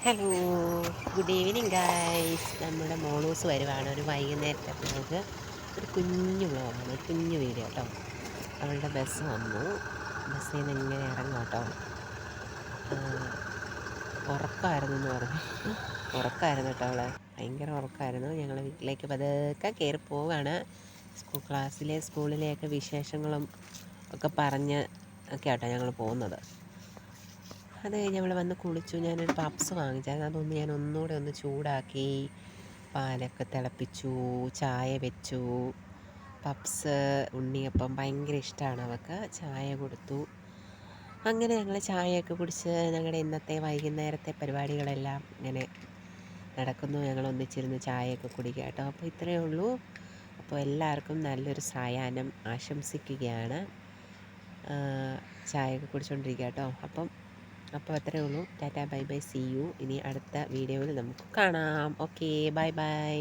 Hello, good evening guys. നമ്മുടെ മോളൂസ് വരുവാണ്. ഒരു വൈകുന്നേരത്തെ വ്ലോഗ്, ഒരു കുഞ്ഞു വ്ലോഗാണ്, ഒരു കുഞ്ഞു വീഡിയോ കേട്ടോ. അവളുടെ ബസ് വന്നു. ബസ്സിൽ നിന്ന് ഇങ്ങനെ ഇറങ്ങും കേട്ടോ. ഉറക്കമായിരുന്നു എന്ന് പറഞ്ഞു. ഉറക്കമായിരുന്നു കേട്ടോ അവള്, ഭയങ്കര ഉറക്കമായിരുന്നു. ഞങ്ങൾ വീട്ടിലേക്ക് പതുക്കെ കയറി പോവുകയാണ്. സ്കൂളിലെയൊക്കെ വിശേഷങ്ങളും ഒക്കെ പറഞ്ഞ് ഒക്കെ ആട്ടോ ഞങ്ങൾ പോകുന്നത്. അത് കഴിഞ്ഞ് അവൾ വന്ന് കുളിച്ചു. ഞാനൊരു പപ്സ് വാങ്ങിച്ചായിരുന്നു. അതൊന്ന് ഞാൻ ഒന്നുകൂടെ ഒന്ന് ചൂടാക്കി, പാലൊക്കെ തിളപ്പിച്ചു, ചായ വെച്ചു. പപ്സ്, ഉണ്ണിയപ്പം ഭയങ്കര ഇഷ്ടമാണ് അവൾക്ക്. ചായ കൊടുത്തു. അങ്ങനെ ഞങ്ങൾ ചായയൊക്കെ കുടിച്ച് ഞങ്ങളുടെ ഇന്നത്തെ വൈകുന്നേരത്തെ പരിപാടികളെല്ലാം ഇങ്ങനെ നടക്കുന്നു. ഞങ്ങൾ ഒന്നിച്ചിരുന്ന് ചായയൊക്കെ കുടിക്കുക കേട്ടോ. അപ്പോൾ ഇത്രയേ ഉള്ളൂ. അപ്പോൾ എല്ലാവർക്കും നല്ലൊരു സായാഹ്നം ആശംസിക്കുകയാണ്. ചായയൊക്കെ കുടിച്ചുകൊണ്ടിരിക്കുക കേട്ടോ. അപ്പോൾ അത്രയേ ഉള്ളൂ. Tata bye bye, see you. ഇനി അടുത്ത വീഡിയോയിൽ നമുക്ക് കാണാം. Okay, bye by.